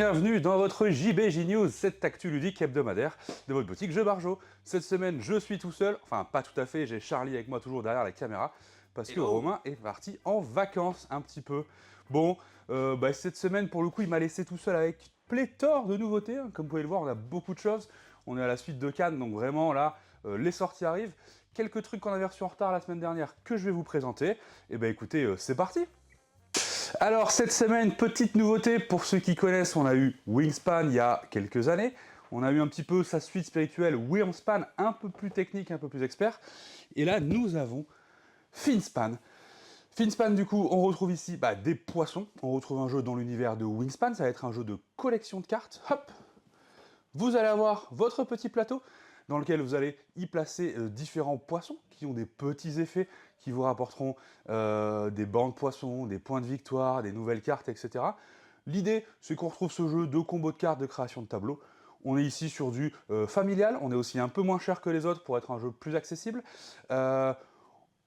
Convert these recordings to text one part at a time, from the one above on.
bienvenue dans votre JBJ News, cette actu ludique hebdomadaire de votre boutique Jeux Barjo. Cette semaine, je suis tout seul, enfin pas tout à fait, j'ai Charlie avec moi toujours derrière la caméra, parce que Romain est parti en vacances un petit peu. Bon, cette semaine pour le coup, il m'a laissé tout seul avec pléthore de nouveautés, hein. Comme vous pouvez le voir, on a beaucoup de choses, on est à la suite de Cannes, donc vraiment là, les sorties arrivent. Quelques trucs qu'on avait reçus en retard la semaine dernière que je vais vous présenter, et écoutez, c'est parti! Alors cette semaine, petite nouveauté pour ceux qui connaissent, on a eu Wingspan il y a quelques années, on a eu un petit peu sa suite spirituelle Wyrmspan, un peu plus technique, un peu plus expert, et là nous avons Finspan. Finspan du coup, on retrouve ici des poissons, on retrouve un jeu dans l'univers de Wingspan, ça va être un jeu de collection de cartes, hop. Vous allez avoir votre petit plateau dans lequel vous allez y placer différents poissons qui ont des petits effets qui vous rapporteront des bancs de poissons, des points de victoire, des nouvelles cartes, etc. L'idée, c'est qu'on retrouve ce jeu de combo de cartes, de création de tableaux. On est ici sur du familial, on est aussi un peu moins cher que les autres pour être un jeu plus accessible.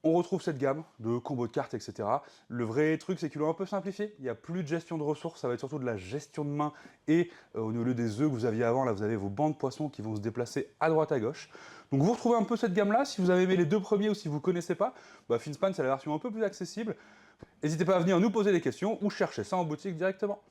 On retrouve cette gamme de combos de cartes, etc. Le vrai truc, c'est qu'ils l'ont un peu simplifié. Il n'y a plus de gestion de ressources, ça va être surtout de la gestion de main. Et au lieu des œufs que vous aviez avant, là, vous avez vos bancs de poissons qui vont se déplacer à droite à gauche. Donc vous retrouvez un peu cette gamme-là. Si vous avez aimé les deux premiers ou si vous ne connaissez pas, Finspan, c'est la version un peu plus accessible. N'hésitez pas à venir nous poser des questions ou chercher ça en boutique directement.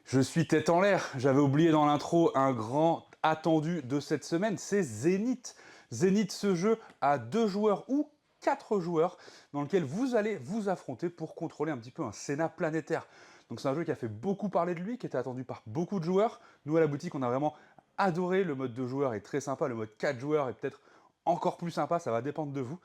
Je suis tête en l'air. J'avais oublié dans l'intro un grand attendu de cette semaine, c'est Zenith. Zenith, ce jeu à 2 joueurs ou 4 joueurs dans lequel vous allez vous affronter pour contrôler un petit peu un Sénat planétaire. Donc c'est un jeu qui a fait beaucoup parler de lui, qui était attendu par beaucoup de joueurs. Nous à la boutique on a vraiment adoré, le mode 2 joueurs est très sympa, le mode 4 joueurs est peut-être encore plus sympa, ça va dépendre de vous.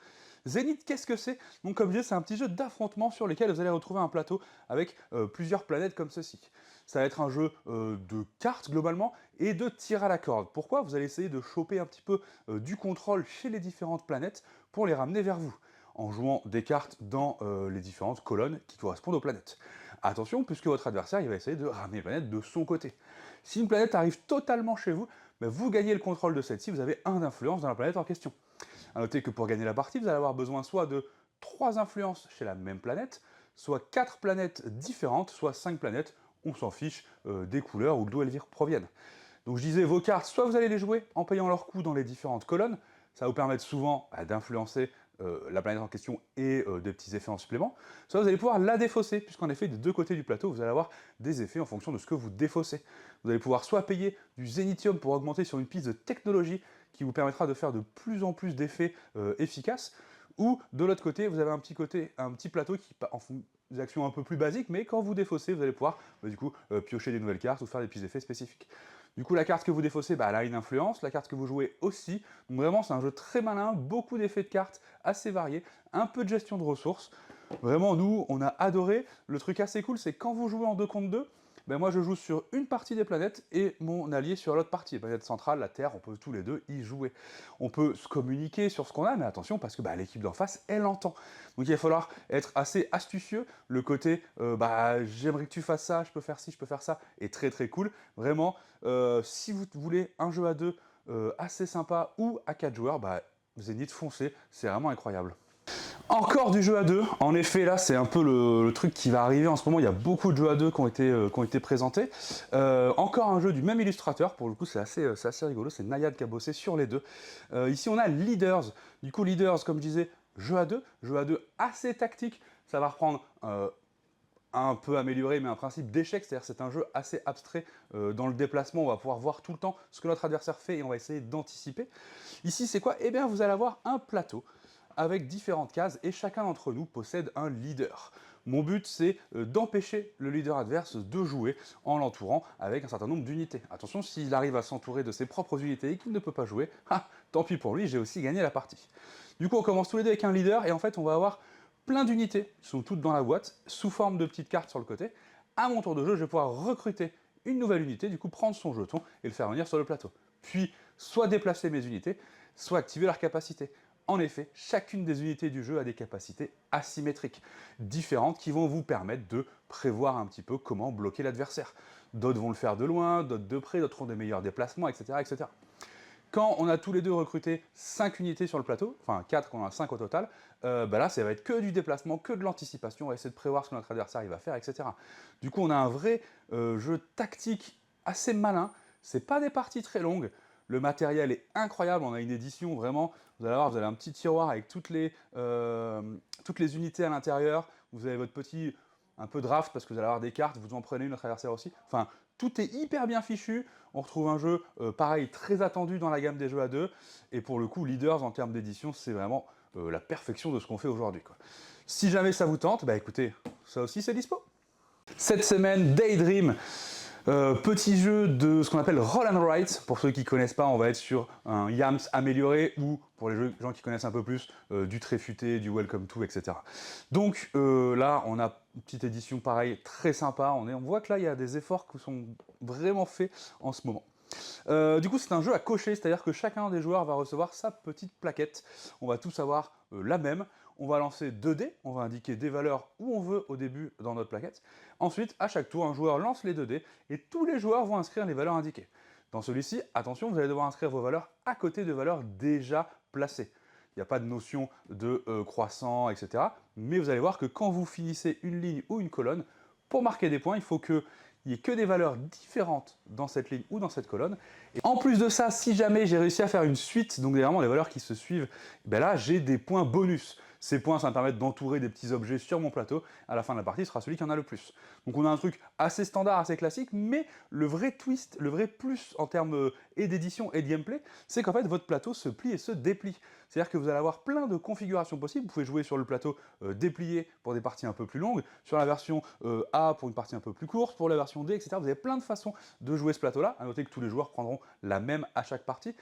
Zenith, qu'est-ce que c'est? Donc comme je disais, c'est un petit jeu d'affrontement sur lequel vous allez retrouver un plateau avec plusieurs planètes comme ceci. Ça va être un jeu de cartes globalement et de tir à la corde. Pourquoi? Vous allez essayer de choper un petit peu du contrôle chez les différentes planètes pour les ramener vers vous, en jouant des cartes dans les différentes colonnes qui correspondent aux planètes. Attention, puisque votre adversaire il va essayer de ramener les planètes de son côté. Si une planète arrive totalement chez vous, vous gagnez le contrôle de celle-ci, vous avez 1 d'influence dans la planète en question. A noter que pour gagner la partie, vous allez avoir besoin soit de 3 influences chez la même planète, soit 4 planètes différentes, soit 5 planètes, on s'en fiche des couleurs ou d'où elles proviennent. Donc je disais, vos cartes, soit vous allez les jouer en payant leur coût dans les différentes colonnes, ça va vous permettre souvent d'influencer la planète en question et des petits effets en supplément, soit vous allez pouvoir la défausser, puisqu'en effet, des deux côtés du plateau, vous allez avoir des effets en fonction de ce que vous défaussez. Vous allez pouvoir soit payer du zénithium pour augmenter sur une piste de technologie qui vous permettra de faire de plus en plus d'effets efficaces, ou de l'autre côté, vous avez un petit plateau qui en font des actions un peu plus basiques, mais quand vous défaussez, vous allez pouvoir piocher des nouvelles cartes ou faire des petits effets spécifiques. Du coup, la carte que vous défaussez, elle a une influence, la carte que vous jouez aussi. Donc vraiment, c'est un jeu très malin, beaucoup d'effets de cartes assez variés, un peu de gestion de ressources. Vraiment, nous, on a adoré. Le truc assez cool, c'est quand vous jouez en 2 contre 2, moi je joue sur une partie des planètes et mon allié sur l'autre partie. La planète centrale, la Terre, on peut tous les deux y jouer. On peut se communiquer sur ce qu'on a, mais attention parce que l'équipe d'en face, elle entend. Donc il va falloir être assez astucieux. Le côté j'aimerais que tu fasses ça, je peux faire ci, je peux faire ça, est très très cool. Vraiment, si vous voulez un jeu à 2 assez sympa ou à 4 joueurs, Zenith, foncez, c'est vraiment incroyable. Encore du jeu à 2, en effet là c'est un peu le truc qui va arriver en ce moment, il y a beaucoup de jeux à 2 qui ont été présentés. Encore un jeu du même illustrateur, pour le coup c'est assez rigolo, c'est Nayad qui a bossé sur les deux. Ici on a Leaders, du coup Leaders comme je disais, jeu à 2 assez tactique, ça va reprendre un peu amélioré, mais un principe d'échec, c'est-à-dire c'est un jeu assez abstrait dans le déplacement, on va pouvoir voir tout le temps ce que notre adversaire fait et on va essayer d'anticiper. Ici c'est quoi? Eh bien vous allez avoir un plateau avec différentes cases et chacun d'entre nous possède un leader. Mon but c'est d'empêcher le leader adverse de jouer en l'entourant avec un certain nombre d'unités. Attention, s'il arrive à s'entourer de ses propres unités et qu'il ne peut pas jouer, tant pis pour lui, j'ai aussi gagné la partie. Du coup on commence tous les deux avec un leader et en fait on va avoir plein d'unités qui sont toutes dans la boîte, sous forme de petites cartes sur le côté. À mon tour de jeu, je vais pouvoir recruter une nouvelle unité, du coup prendre son jeton et le faire venir sur le plateau. Puis, soit déplacer mes unités, soit activer leur capacité. En effet, chacune des unités du jeu a des capacités asymétriques, différentes, qui vont vous permettre de prévoir un petit peu comment bloquer l'adversaire. D'autres vont le faire de loin, d'autres de près, d'autres ont des meilleurs déplacements, etc., etc. Quand on a tous les deux recruté 5 unités sur le plateau, enfin 4, on en a 5 au total, là ça va être que du déplacement, que de l'anticipation, on va essayer de prévoir ce que notre adversaire il va faire, etc. Du coup on a un vrai jeu tactique assez malin, c'est pas des parties très longues, le matériel est incroyable, on a une édition vraiment, vous allez voir, vous avez un petit tiroir avec toutes les unités à l'intérieur, vous avez votre petit, un peu draft parce que vous allez avoir des cartes, vous en prenez une, notre adversaire aussi, enfin tout est hyper bien fichu, on retrouve un jeu pareil, très attendu dans la gamme des jeux à deux, et pour le coup, Leaders en termes d'édition, c'est vraiment la perfection de ce qu'on fait aujourd'hui. Si jamais ça vous tente, bah écoutez, ça aussi c'est dispo. Cette semaine, Daydream, petit jeu de ce qu'on appelle Roll and Write. Pour ceux qui ne connaissent pas, on va être sur un YAMS amélioré ou, pour les gens qui connaissent un peu plus, du Tréfuté, du Welcome to, etc. Donc là, on a une petite édition pareil, très sympa. On voit que là, il y a des efforts qui sont vraiment faits en ce moment. Du coup, c'est un jeu à cocher, c'est-à-dire que chacun des joueurs va recevoir sa petite plaquette. On va tous avoir la même. On va lancer 2 dés, on va indiquer des valeurs où on veut au début dans notre plaquette. Ensuite, à chaque tour, un joueur lance les 2 dés et tous les joueurs vont inscrire les valeurs indiquées. Dans celui-ci, attention, vous allez devoir inscrire vos valeurs à côté de valeurs déjà placées. Il n'y a pas de notion de croissant, etc. Mais vous allez voir que quand vous finissez une ligne ou une colonne, pour marquer des points, il faut qu'il n'y ait que des valeurs différentes dans cette ligne ou dans cette colonne. Et en plus de ça, si jamais j'ai réussi à faire une suite, donc vraiment les valeurs qui se suivent, ben là j'ai des points bonus. Ces points, ça me permet d'entourer des petits objets sur mon plateau. À la fin de la partie, ce sera celui qui en a le plus. Donc on a un truc assez standard, assez classique, mais le vrai twist, le vrai plus en termes et d'édition et de gameplay, c'est qu'en fait votre plateau se plie et se déplie. C'est-à-dire que vous allez avoir plein de configurations possibles. Vous pouvez jouer sur le plateau déplié pour des parties un peu plus longues, sur la version A pour une partie un peu plus courte, pour la version D, etc. Vous avez plein de façons de jouer ce plateau-là. À noter que tous les joueurs prendront la même à chaque partie.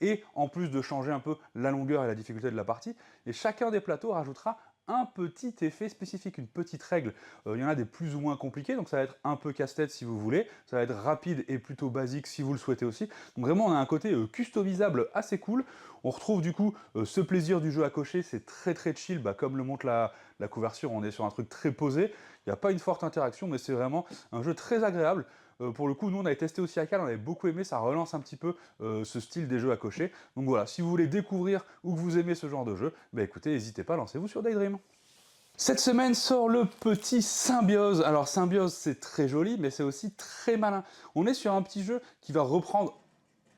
Et en plus de changer un peu la longueur et la difficulté de la partie, et chacun des plateaux rajoutera un petit effet spécifique, une petite règle. Il y en a des plus ou moins compliqués, donc ça va être un peu casse-tête si vous voulez, ça va être rapide et plutôt basique si vous le souhaitez aussi. Donc vraiment on a un côté customisable assez cool. On retrouve du coup ce plaisir du jeu à cocher, c'est très très chill, comme le montre la couverture, on est sur un truc très posé, il n'y a pas une forte interaction, mais c'est vraiment un jeu très agréable. Pour le coup, nous on avait testé aussi à Cannes, on avait beaucoup aimé, ça relance un petit peu ce style des jeux à cocher. Donc voilà, si vous voulez découvrir ou que vous aimez ce genre de jeu, écoutez, n'hésitez pas, lancez-vous sur Daydream. Cette semaine sort le petit Symbiose. Alors Symbiose, c'est très joli, mais c'est aussi très malin. On est sur un petit jeu qui va reprendre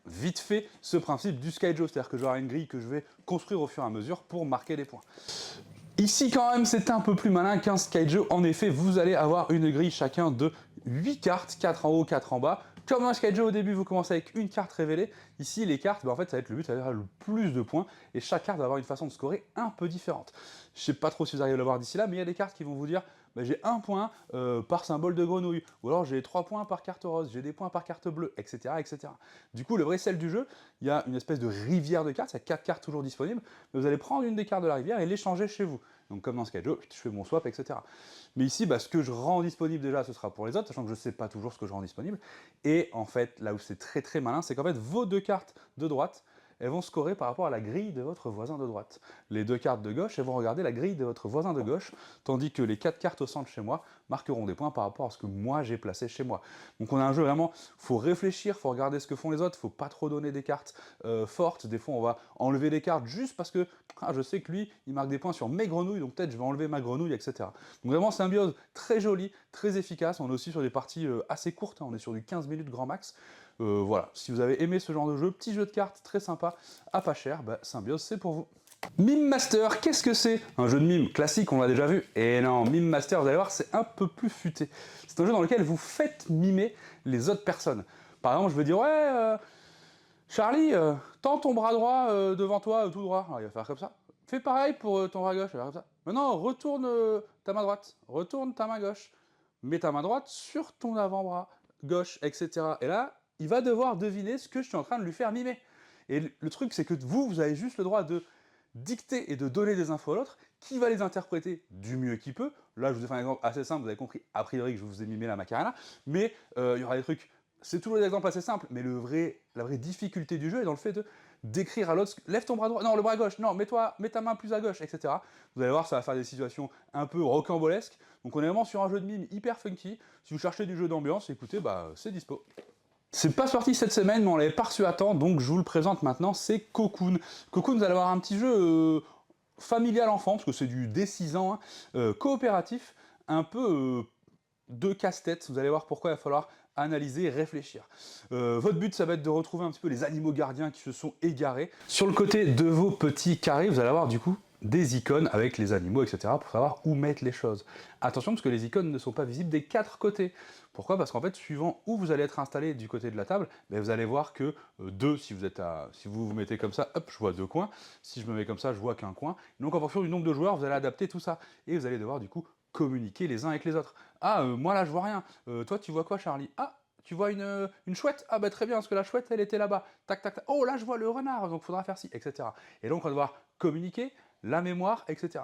vite fait ce principe du Skyjo, c'est-à-dire que j'aurai une grille que je vais construire au fur et à mesure pour marquer des points. Ici quand même c'est un peu plus malin qu'un Skyjo, en effet vous allez avoir une grille chacun de 8 cartes, 4 en haut, 4 en bas. Comme dans un Skyjo au début vous commencez avec une carte révélée, ici les cartes, en fait ça va être le but, ça va avoir le plus de points, et chaque carte va avoir une façon de scorer un peu différente. Je sais pas trop si vous arrivez à le voir d'ici là, mais il y a des cartes qui vont vous dire j'ai 1 point par symbole de grenouille, ou alors j'ai 3 points par carte rose, j'ai des points par carte bleue, etc., etc. Du coup, le vrai sel du jeu, il y a une espèce de rivière de cartes, il y a 4 cartes toujours disponibles, mais vous allez prendre une des cartes de la rivière et l'échanger chez vous. Donc comme dans Skyjo, je fais mon swap, etc. Mais ici, ce que je rends disponible déjà, ce sera pour les autres, sachant que je ne sais pas toujours ce que je rends disponible. Et en fait, là où c'est très très malin, c'est qu'en fait, vos 2 cartes de droite, elles vont scorer par rapport à la grille de votre voisin de droite. Les 2 cartes de gauche, elles vont regarder la grille de votre voisin de gauche, tandis que les 4 cartes au centre chez moi marqueront des points par rapport à ce que moi j'ai placé chez moi. Donc on a un jeu vraiment, faut réfléchir, faut regarder ce que font les autres, faut pas trop donner des cartes fortes. Des fois on va enlever des cartes juste parce que je sais que lui, il marque des points sur mes grenouilles, donc peut-être je vais enlever ma grenouille, etc. Donc vraiment Symbiose, très joli, très efficace. On est aussi sur des parties assez courtes, on est sur du 15 minutes grand max. Voilà, si vous avez aimé ce genre de jeu, petit jeu de cartes très sympa, à pas cher, Symbiose c'est pour vous. Mime Master, qu'est-ce que c'est? Un jeu de mime classique, on l'a déjà vu. Et non, Mime Master, vous allez voir, c'est un peu plus futé. C'est un jeu dans lequel vous faites mimer les autres personnes. Par exemple, je vais dire, ouais, Charlie, tends ton bras droit devant toi, tout droit. Alors, il va faire comme ça. Fais pareil pour ton bras gauche, il va faire comme ça. Maintenant, retourne ta main droite, retourne ta main gauche. Mets ta main droite sur ton avant-bras gauche, etc. Et là, il va devoir deviner ce que je suis en train de lui faire mimer. Et le truc, c'est que vous avez juste le droit de dicter et de donner des infos à l'autre, qui va les interpréter du mieux qu'il peut. Là, je vous ai fait un exemple assez simple, vous avez compris a priori que je vous ai mimé la Macarena, mais il y aura des trucs, c'est toujours des exemples assez simples, mais la vraie difficulté du jeu est dans le fait de d'écrire à l'autre, lève ton bras droit, non, le bras gauche, non, mets ta main plus à gauche, etc. Vous allez voir, ça va faire des situations un peu rocambolesques, donc on est vraiment sur un jeu de mime hyper funky. Si vous cherchez du jeu d'ambiance, écoutez, c'est dispo. C'est pas sorti cette semaine, mais on l'avait pas reçu à temps, donc je vous le présente maintenant, c'est Cocoon. Cocoon, vous allez avoir un petit jeu familial enfant, parce que c'est du D6 ans, hein, coopératif, un peu de casse-tête. Vous allez voir pourquoi il va falloir analyser, réfléchir. Votre but, ça va être de retrouver un petit peu les animaux gardiens qui se sont égarés. Sur le côté de vos petits carrés, vous allez avoir du coup des icônes avec les animaux, etc. pour savoir où mettre les choses. Attention, parce que les icônes ne sont pas visibles des 4 côtés. Pourquoi? Parce qu'en fait, suivant où vous allez être installé du côté de la table, ben vous allez voir que 2, si vous vous mettez comme ça, hop, je vois 2 coins. Si je me mets comme ça, je vois qu'un coin. Donc en fonction du nombre de joueurs, vous allez adapter tout ça. Et vous allez devoir du coup communiquer les uns avec les autres. Ah, moi là, je vois rien. Toi, tu vois quoi, Charlie? Ah, tu vois une chouette? Ah bah très bien, parce que la chouette, elle était là-bas. Tac, tac, tac. Oh, là, je vois le renard, donc il faudra faire ci, etc. Et donc, on va devoir communiquer, la mémoire, etc.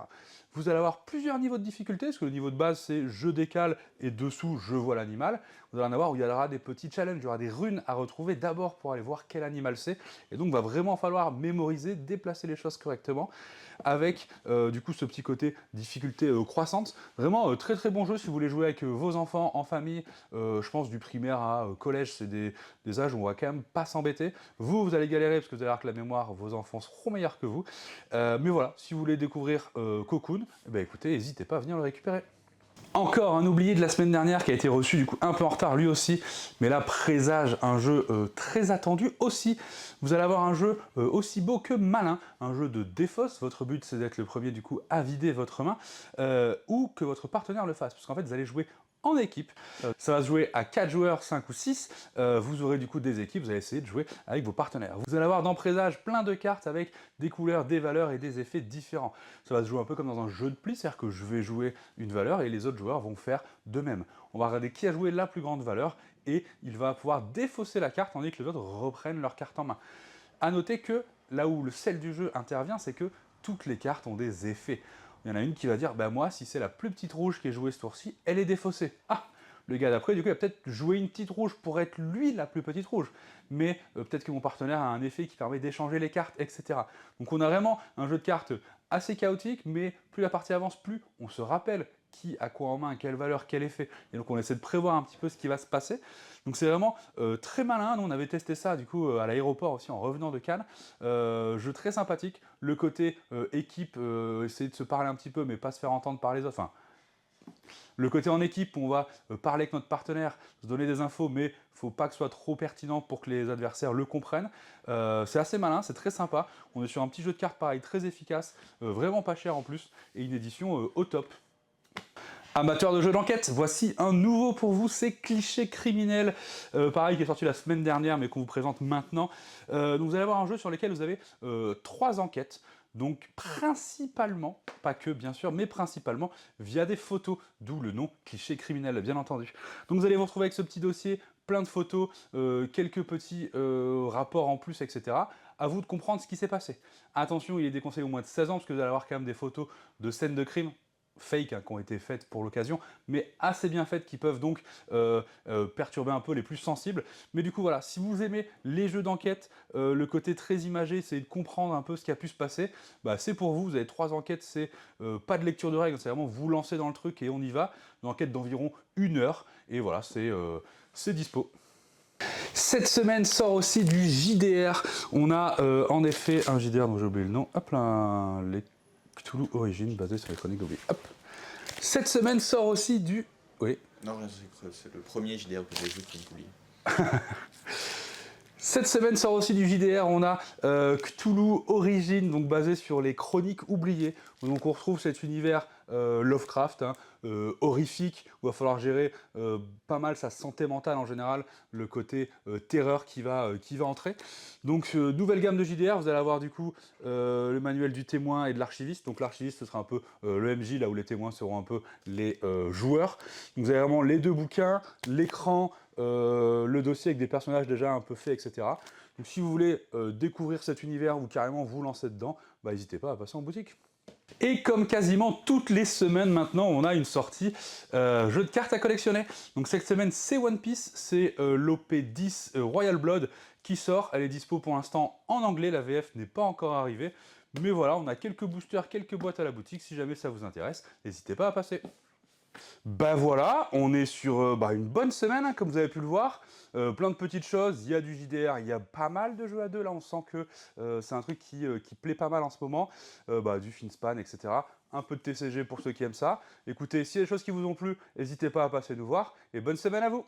Vous allez avoir plusieurs niveaux de difficulté, parce que le niveau de base, c'est je décale, et dessous, je vois l'animal. Vous allez en avoir où il y aura des petits challenges, il y aura des runes à retrouver d'abord pour aller voir quel animal c'est. Et donc, il va vraiment falloir mémoriser, déplacer les choses correctement, avec du coup ce petit côté difficulté croissante. Vraiment très très bon jeu si vous voulez jouer avec vos enfants en famille. Je pense du primaire à collège, c'est des âges où on va quand même pas s'embêter. Vous allez galérer parce que vous allez voir que la mémoire, vos enfants seront meilleurs que vous. Mais voilà, si vous voulez découvrir Cocoon, eh ben, écoutez, n'hésitez pas à venir le récupérer. Encore un oublié de la semaine dernière qui a été reçu du coup un peu en retard lui aussi, mais là présage un jeu très attendu aussi. Vous allez avoir un jeu aussi beau que malin, un jeu de défausse. Votre but c'est d'être le premier du coup à vider votre main ou que votre partenaire le fasse, parce qu'en fait vous allez jouer en équipe. Ça va se jouer à 4 joueurs, 5 ou 6. Vous aurez du coup des équipes, vous allez essayer de jouer avec vos partenaires. Vous allez avoir dans présage plein de cartes avec des couleurs, des valeurs et des effets différents. Ça va se jouer un peu comme dans un jeu de pli, c'est-à-dire que je vais jouer une valeur et les autres joueurs vont faire de même. On va regarder qui a joué la plus grande valeur et il va pouvoir défausser la carte tandis que les autres reprennent leur carte en main. A noter que là où le sel du jeu intervient, c'est que toutes les cartes ont des effets. Il y en a une qui va dire, bah moi, si c'est la plus petite rouge qui est jouée ce tour-ci, elle est défaussée. Ah, le gars d'après, du coup, il va peut-être jouer une petite rouge pour être lui la plus petite rouge. Mais peut-être que mon partenaire a un effet qui permet d'échanger les cartes, etc. Donc on a vraiment un jeu de cartes assez chaotique, mais plus la partie avance, plus on se rappelle qui a quoi en main, quelle valeur, quel effet. Et donc on essaie de prévoir un petit peu ce qui va se passer. Donc c'est vraiment très malin. Nous on avait testé ça du coup à l'aéroport aussi en revenant de Cannes. Jeu très sympathique. Le côté équipe, essayer de se parler un petit peu mais pas se faire entendre par les autres. Enfin, le côté en équipe, on va parler avec notre partenaire, se donner des infos, mais il ne faut pas que ce soit trop pertinent pour que les adversaires le comprennent. C'est assez malin, c'est très sympa. On est sur un petit jeu de cartes pareil, très efficace, vraiment pas cher en plus, et une édition au top. Amateurs de jeux d'enquête, voici un nouveau pour vous, c'est Cliché Criminel, pareil qui est sorti la semaine dernière mais qu'on vous présente maintenant. Donc vous allez avoir un jeu sur lequel vous avez 3 enquêtes, donc principalement, pas que bien sûr, mais principalement via des photos, d'où le nom Cliché Criminel bien entendu. Donc vous allez vous retrouver avec ce petit dossier, plein de photos, quelques petits rapports en plus, etc. À vous de comprendre ce qui s'est passé. Attention, il est déconseillé au moins de 16 ans parce que vous allez avoir quand même des photos de scènes de crime, fake hein, qui ont été faites pour l'occasion, mais assez bien faites qui peuvent donc perturber un peu les plus sensibles. Mais du coup voilà, si vous aimez les jeux d'enquête, le côté très imagé, c'est de comprendre un peu ce qui a pu se passer, bah, c'est pour vous. Vous avez 3 enquêtes, c'est pas de lecture de règles, c'est vraiment vous lancer dans le truc et on y va. Une enquête d'environ 1 heure, et voilà, c'est dispo. Cette semaine sort aussi du JDR. On a en effet un JDR dont j'ai oublié le nom. Hop là, les Cthulhu Origins basé sur les chroniques d'Oblivion. Hop. Cette semaine sort aussi du... Oui. Non, c'est le premier JDR que j'ai vu qui me oublié. Cette semaine sort aussi du JDR, on a Cthulhu Origins, donc basé sur les chroniques oubliées. Donc on retrouve cet univers Lovecraft, hein, horrifique, où il va falloir gérer pas mal sa santé mentale en général, le côté terreur qui va entrer. Donc nouvelle gamme de JDR, vous allez avoir du coup le manuel du témoin et de l'archiviste. Donc l'archiviste ce sera un peu le MJ, là où les témoins seront un peu les joueurs. Donc vous avez vraiment les 2 bouquins, l'écran, le dossier avec des personnages déjà un peu faits, etc. Donc si vous voulez découvrir cet univers ou carrément vous lancer dedans, bah, n'hésitez pas à passer en boutique. Et comme quasiment toutes les semaines maintenant, on a une sortie jeu de cartes à collectionner. Donc cette semaine, c'est One Piece, c'est l'OP10 Royal Blood qui sort. Elle est dispo pour l'instant en anglais, la VF n'est pas encore arrivée. Mais voilà, on a quelques boosters, quelques boîtes à la boutique. Si jamais ça vous intéresse, n'hésitez pas à passer. Bah voilà, on est sur une bonne semaine, hein, comme vous avez pu le voir. Plein de petites choses, il y a du JDR, il y a pas mal de jeux à deux, là on sent que c'est un truc qui plaît pas mal en ce moment. Du Finspan, etc. Un peu de TCG pour ceux qui aiment ça. Écoutez, s'il y a des choses qui vous ont plu, n'hésitez pas à passer nous voir, et bonne semaine à vous.